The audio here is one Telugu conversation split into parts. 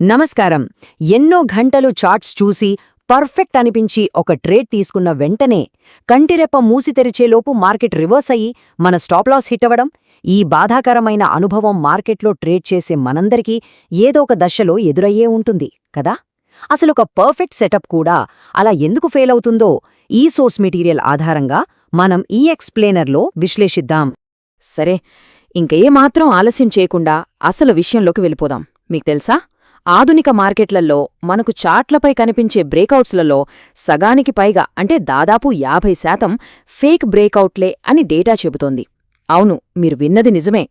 నమస్కారం. ఎన్నో గంటలు చార్ట్స్ చూసి పర్ఫెక్ట్ అనిపించి ఒక ట్రేడ్ తీసుకున్న వెంటనే కంటిరెప్ప మూసి తెరిచేలోపు మార్కెట్ రివర్స్ అయ్యి మన స్టాప్ లాస్ హిట్ అవ్వడం, ఈ బాధాకరమైన అనుభవం మార్కెట్లో ట్రేడ్ చేసే మనందరికీ ఏదో ఒక దశలో ఎదురయ్యే ఉంటుంది కదా. అసలొక పర్ఫెక్ట్ సెటప్ కూడా అలా ఎందుకు ఫెయిల్ అవుతుందో ఈ సోర్స్ మెటీరియల్ ఆధారంగా మనం ఈ ఎక్స్ప్లెయినర్లో విశ్లేషిద్దాం. సరే, ఇంకేమాత్రం ఆలస్యం చేయకుండా అసలు విషయంలోకి వెళ్ళిపోదాం. మీకు తెలుసా, ఆధునిక మార్కెట్లలో మనకు చార్ట్లపై కనిపించే బ్రేకౌట్స్లలో సగానికి పైగా అంటే దాదాపు 50% ఫేక్ బ్రేకౌట్లే అని డేటా చెబుతోంది. అవును, మీరు విన్నది నిజమే.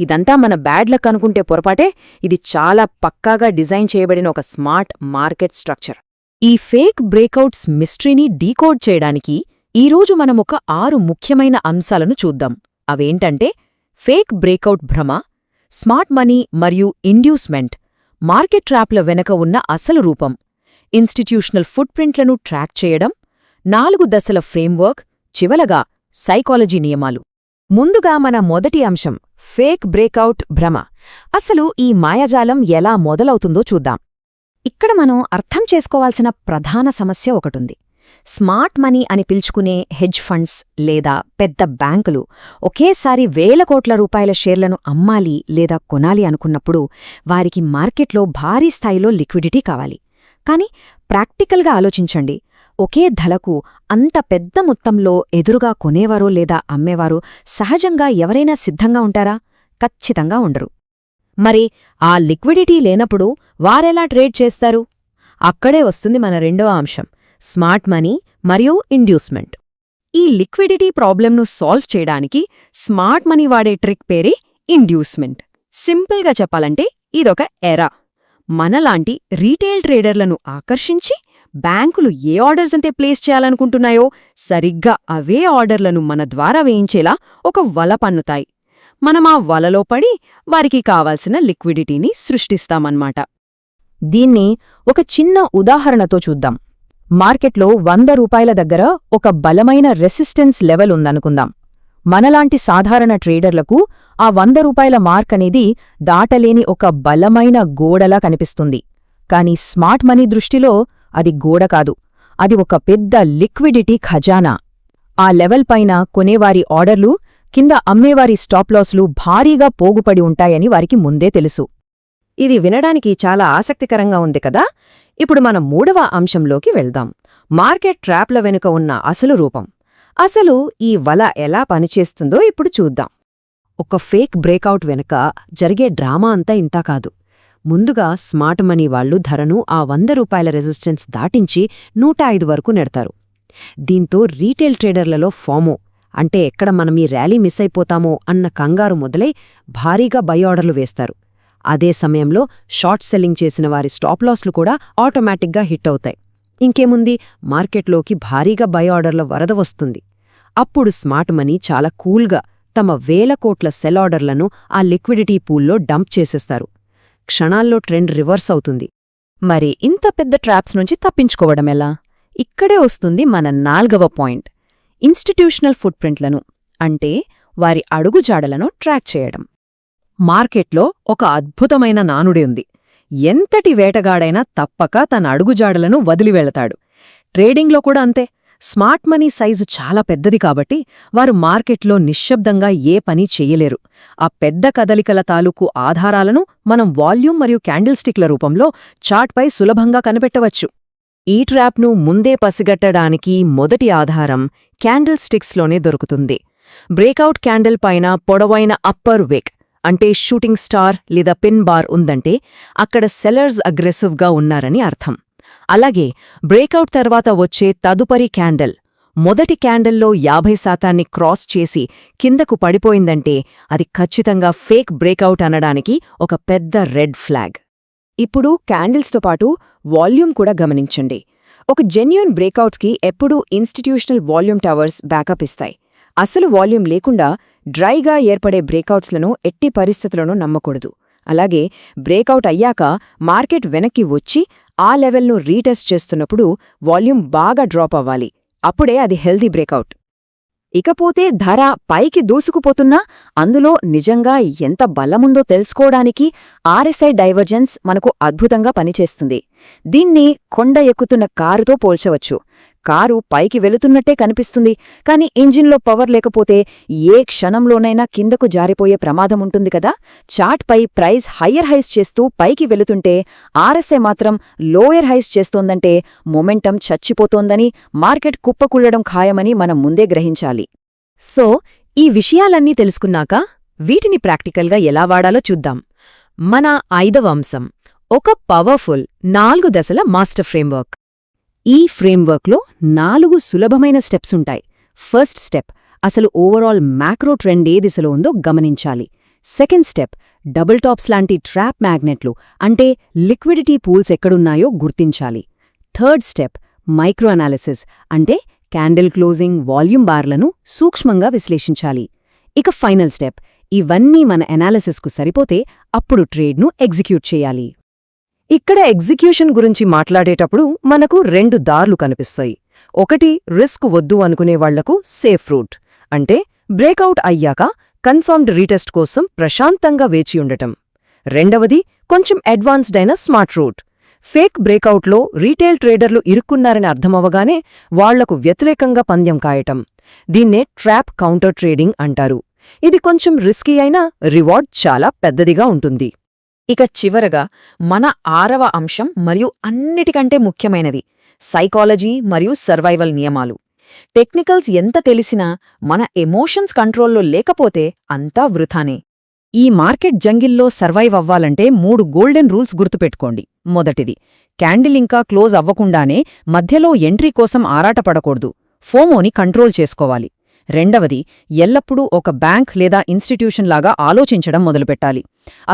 ఇదంతా మన బ్యాడ్ లక్ అనుకుంటే పొరపాటే. ఇది చాలా పక్కాగా డిజైన్ చేయబడిన ఒక స్మార్ట్ మార్కెట్ స్ట్రక్చర్. ఈ ఫేక్ బ్రేకౌట్స్ మిస్టరీని డీకోడ్ చేయడానికి ఈరోజు మనమొక 6 ముఖ్యమైన అంశాలను చూద్దాం. అవేంటంటే ఫేక్ బ్రేకౌట్ భ్రమ, స్మార్ట్ మనీ మరియు ఇండ్యూస్మెంట్, మార్కెట్ ట్రాప్ల వెనక ఉన్న అసలు రూపం, ఇన్స్టిట్యూషనల్ ఫుట్ ప్రింట్లను ట్రాక్ చేయడం, 4 దశల ఫ్రేమ్వర్క్, చివలగా సైకాలజీ నియమాలు. ముందుగా మన మొదటి అంశం ఫేక్ బ్రేకౌట్ భ్రమ. అసలు ఈ మాయాజాలం ఎలా మొదలవుతుందో చూద్దాం. ఇక్కడ మనం అర్థం చేసుకోవాల్సిన ప్రధాన సమస్య ఒకటుంది. స్మార్ట్ మనీ అని పిలుచుకునే హెడ్జ్ ఫండ్స్ లేదా పెద్ద బ్యాంకులు ఒకేసారి వేల కోట్ల రూపాయల షేర్లను అమ్మాలి లేదా కొనాలి అనుకున్నప్పుడు వారికి మార్కెట్లో భారీ స్థాయిలో లిక్విడిటీ కావాలి. కాని ప్రాక్టికల్గా ఆలోచించండి, ఒకే ధలకు అంత పెద్ద మొత్తంలో ఎదురుగా కొనేవారు లేదా అమ్మేవారు సహజంగా ఎవరైనా సిద్ధంగా ఉంటారా? ఖచ్చితంగా ఉండరు. మరి ఆ లిక్విడిటీ లేనప్పుడు వారెలా ట్రేడ్ చేస్తారు? అక్కడే వస్తుంది మన రెండవ అంశం, స్మార్ట్ మనీ మరియు ఇండ్యూస్మెంట్. ఈ లిక్విడిటీ ప్రాబ్లంను సాల్వ్ చేయడానికి స్మార్ట్ మనీ వాడే ట్రిక్ పేరే ఇండ్యూస్మెంట్. సింపుల్గా చెప్పాలంటే ఇదొక ఎరా. మనలాంటి రీటైల్ ట్రేడర్లను ఆకర్షించి బ్యాంకులు ఏ ఆర్డర్స్ అంతే ప్లేస్ చేయాలనుకుంటున్నాయో సరిగ్గా అవే ఆర్డర్లను మన ద్వారా వేయించేలా ఒక వల పన్నుతాయి. మనమా వలలో పడి వారికి కావాల్సిన లిక్విడిటీని సృష్టిస్తామన్నమాట. దీన్ని ఒక చిన్న ఉదాహరణతో చూద్దాం. మార్కెట్లో 100 రూపాయల దగ్గర ఒక బలమైన రెసిస్టెన్స్ లెవెల్ ఉందనుకుందాం. మనలాంటి సాధారణ ట్రేడర్లకు ఆ 100 రూపాయల మార్క్ అనేది దాటలేని ఒక బలమైన గోడలా కనిపిస్తుంది. కాని స్మార్ట్ మనీ దృష్టిలో అది గోడ కాదు, అది ఒక పెద్ద లిక్విడిటీ ఖజానా. ఆ లెవెల్ పైన కొనేవారి ఆర్డర్లు, కింద అమ్మేవారి స్టాప్లాస్లు భారీగా పోగుపడి ఉంటాయని వారికి ముందే తెలుసు. ఇది వినడానికి చాలా ఆసక్తికరంగా ఉంది కదా. ఇప్పుడు మనం మూడవ అంశంలోకి వెళ్దాం, మార్కెట్ ట్రాప్ల వెనుక ఉన్న అసలు రూపం. అసలు ఈ వల ఎలా పనిచేస్తుందో ఇప్పుడు చూద్దాం. ఒక ఫేక్ బ్రేకౌట్ వెనుక జరిగే డ్రామా అంతా ఇంతా కాదు. ముందుగా స్మార్ట్ మనీ వాళ్లు ధరను ఆ 100 రూపాయల రెసిస్టెన్స్ దాటించి 105 వరకు నెడతారు. దీంతో రీటైల్ ట్రేడర్లలో ఫామో, అంటే ఎక్కడ మనం ఈ ర్యాలీ మిస్ అయిపోతామో అన్న కంగారు మొదలై భారీగా బై ఆర్డర్లు వేస్తారు. అదే సమయంలో షార్ట్ సెల్లింగ్ చేసిన వారి స్టాప్లాస్లు కూడా ఆటోమేటిక్గా హిట్ అవుతాయి. ఇంకేముంది, మార్కెట్లోకి భారీగా బై ఆర్డర్ల వరద వస్తుంది. అప్పుడు స్మార్ట్ మనీ చాలా కూల్గా తమ వేల కోట్ల సెల్ ఆర్డర్లను ఆ లిక్విడిటీ పూల్లో డంప్ చేసేస్తారు. క్షణాల్లో ట్రెండ్ రివర్స్ అవుతుంది. మరి ఇంత పెద్ద ట్రాప్స్ నుంచి తప్పించుకోవడమెలా? ఇక్కడే వస్తుంది మన 4వ పాయింట్, ఇన్స్టిట్యూషనల్ ఫుట్ ప్రింట్లను, అంటే వారి అడుగుజాడలను ట్రాక్ చేయడం. మార్కెట్లో ఒక అద్భుతమైన నానుడి ఉంది, ఎంతటి వేటగాడైనా తప్పక తన అడుగుజాడలను వదిలివెళతాడు. ట్రేడింగ్లో కూడా అంతే. స్మార్ట్ మనీ సైజు చాలా పెద్దది కాబట్టి వారు మార్కెట్లో నిశ్శబ్దంగా ఏ పని చెయ్యలేరు. ఆ పెద్ద కదలికల తాలూకు ఆధారాలను మనం వాల్యూమ్ మరియు క్యాండిల్స్టిక్ల రూపంలో చార్ట్పై సులభంగా కనిపెట్టవచ్చు. ఈ ట్రాప్ను ముందే పసిగట్టడానికి మొదటి ఆధారం క్యాండిల్స్టిక్స్లోనే దొరుకుతుంది. బ్రేకౌట్ క్యాండిల్ పైన పొడవైన అప్పర్ విక్, అంటే షూటింగ్ స్టార్ లేదా పిన్ బార్ ఉందంటే అక్కడ సెల్లర్స్ అగ్రెసివ్గా ఉన్నారని అర్థం. అలాగే బ్రేకౌట్ తర్వాత వచ్చే తదుపరి క్యాండిల్ మొదటి క్యాండిల్లో 50% క్రాస్ చేసి కిందకు పడిపోయిందంటే అది ఖచ్చితంగా ఫేక్ బ్రేకౌట్ అనడానికి ఒక పెద్ద రెడ్ ఫ్లాగ్. ఇప్పుడు క్యాండిల్స్తో పాటు వాల్యూమ్ కూడా గమనించండి. ఒక జెన్యూన్ బ్రేకౌట్స్కి ఎప్పుడూ ఇన్స్టిట్యూషనల్ వాల్యూమ్ టవర్స్ బ్యాకప్ ఇస్తాయి. అసలు వాల్యూమ్ లేకుండా డ్రైగా ఏర్పడే బ్రేకౌట్స్లను ఎట్టి పరిస్థితులను నమ్మకూడదు. అలాగే బ్రేకౌట్ అయ్యాక మార్కెట్ వెనక్కి వచ్చి ఆ లెవెల్ను రీటెస్ట్ చేస్తున్నప్పుడు వాల్యూమ్ బాగా డ్రాప్ అవ్వాలి. అప్పుడే అది హెల్దీ బ్రేకౌట్. ఇకపోతే ధర పైకి దూసుకుపోతున్నా అందులో నిజంగా ఎంత బలముందో తెలుసుకోవడానికి ఆర్ఎస్ఐ డైవర్జెన్స్ మనకు అద్భుతంగా పనిచేస్తుంది. దీన్ని కొండ ఎక్కుతున్న కారుతో పోల్చవచ్చు. కారు పైకి వెళుతున్నట్టే కనిపిస్తుంది, కాని ఇంజిన్లో పవర్ లేకపోతే ఏ క్షణంలోనైనా కిందకు జారిపోయే ప్రమాదముంటుంది కదా. చార్ట్పై ప్రైస్ హయ్యర్ హైస్ చేస్తూ పైకి వెళుతుంటే ఆర్ఎస్ఐ మాత్రం లోయర్ హైస్ చేస్తోందంటే మొమెంటం చచ్చిపోతోందని, మార్కెట్ కుప్పకుళ్లడం ఖాయమని మనం ముందే గ్రహించాలి. సో ఈ విషయాలన్నీ తెలుసుకున్నాక వీటిని ప్రాక్టికల్గా ఎలా వాడాలో చూద్దాం. మన 5వ అంశం ఒక పవర్ఫుల్ 4 దశల మాస్టర్ ఫ్రేమ్వర్క్. ఈ ఫ్రేమ్వర్క్లో 4 సులభమైన స్టెప్స్ ఉంటాయి. ఫస్ట్ స్టెప్, అసలు ఓవరాల్ మ్యాక్రో ట్రెండ్ ఏ దిశలో ఉందో గమనించాలి. సెకండ్ స్టెప్, డబుల్ టాప్స్ లాంటి ట్రాప్ మ్యాగ్నెట్లు అంటే లిక్విడిటీ పూల్స్ ఎక్కడున్నాయో గుర్తించాలి. థర్డ్ స్టెప్, మైక్రో అనాలిసిస్ అంటే క్యాండిల్ క్లోజింగ్, వాల్యూమ్ బార్లను సూక్ష్మంగా విశ్లేషించాలి. ఇక ఫైనల్ స్టెప్, ఇవన్నీ మన అనాలిసిస్కు సరిపోతే అప్పుడు ట్రేడ్ను ఎగ్జిక్యూట్ చేయాలి. ఇక్కడ ఎగ్జిక్యూషన్ గురించి మాట్లాడేటప్పుడు మనకు 2 దారులు కనిపిస్తాయి. ఒకటి రిస్క్ వద్దు అనుకునేవాళ్లకు సేఫ్ రూట్, అంటే బ్రేకౌట్ అయ్యాక కన్ఫర్మ్డ్ రీటెస్ట్ కోసం ప్రశాంతంగా వేచియుండటం. రెండవది కొంచెం అడ్వాన్స్డ్ అయిన స్మార్ట్ రూట్. ఫేక్ బ్రేకౌట్లో రీటైల్ ట్రేడర్లు ఇరుక్కున్నారని అర్థమవగానే వాళ్లకు వ్యతిరేకంగా పందెం కాయటం. దీన్నే ట్రాప్ కౌంటర్ ట్రేడింగ్ అంటారు. ఇది కొంచెం రిస్కీ అయినా రివార్డ్ చాలా పెద్దదిగా ఉంటుంది. ఇక చివరగా మన 6వ అంశం మరియు అన్నిటికంటే ముఖ్యమైనది, సైకాలజీ మరియు సర్వైవల్ నియమాలు. టెక్నికల్స్ ఎంత తెలిసినా మన ఎమోషన్స్ కంట్రోల్లో లేకపోతే అంతా వృథానే. ఈ మార్కెట్ జంగిల్లో సర్వైవ్ అవ్వాలంటే 3 గోల్డెన్ రూల్స్ గుర్తుపెట్టుకోండి. మొదటిది, క్యాండిల్ ఇంకా క్లోజ్ అవ్వకుండానే మధ్యలో ఎంట్రీ కోసం ఆరాటపడకూడదు, ఫోమోని కంట్రోల్ చేసుకోవాలి. రెండవది, ఎల్లప్పుడూ ఒక బ్యాంక్ లేదా ఇన్స్టిట్యూషన్ లాగా ఆలోచించడం మొదలుపెట్టాలి.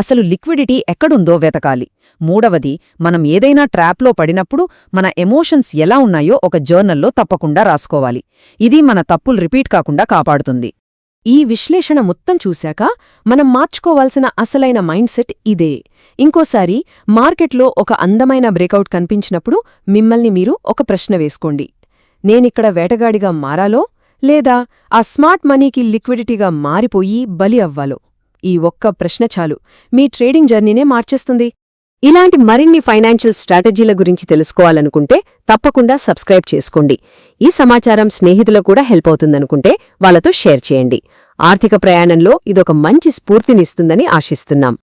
అసలు లిక్విడిటీ ఎక్కడుందో వెతకాలి. మూడవది, మనం ఏదైనా ట్రాప్లో పడినప్పుడు మన ఎమోషన్స్ ఎలా ఉన్నాయో ఒక జర్నల్లో తప్పకుండా రాసుకోవాలి. ఇది మన తప్పులు రిపీట్ కాకుండా కాపాడుతుంది. ఈ విశ్లేషణ మొత్తం చూశాక మనం మార్చుకోవాల్సిన అసలైన మైండ్ సెట్ ఇదే. ఇంకోసారి మార్కెట్లో ఒక అందమైన బ్రేకౌట్ కనిపించినప్పుడు మిమ్మల్ని మీరు ఒక ప్రశ్న వేసుకోండి. నేనిక్కడ వేటగాడిగా మారాలో లేదా ఆ స్మార్ట్ మనీకి లిక్విడిటీగా మారిపోయి బలి అవ్వాలో? ఈ ఒక్క ప్రశ్న చాలు మీ ట్రేడింగ్ జర్నీనే మార్చేస్తుంది. ఇలాంటి మరిన్ని ఫైనాన్షియల్ స్ట్రాటజీల గురించి తెలుసుకోవాలనుకుంటే తప్పకుండా సబ్స్క్రైబ్ చేసుకోండి. ఈ సమాచారం స్నేహితులకు కూడా హెల్ప్ అవుతుందనుకుంటే వాళ్లతో షేర్ చేయండి. ఆర్థిక ప్రయాణంలో ఇదొక మంచి స్ఫూర్తినిస్తుందని ఆశిస్తున్నాం.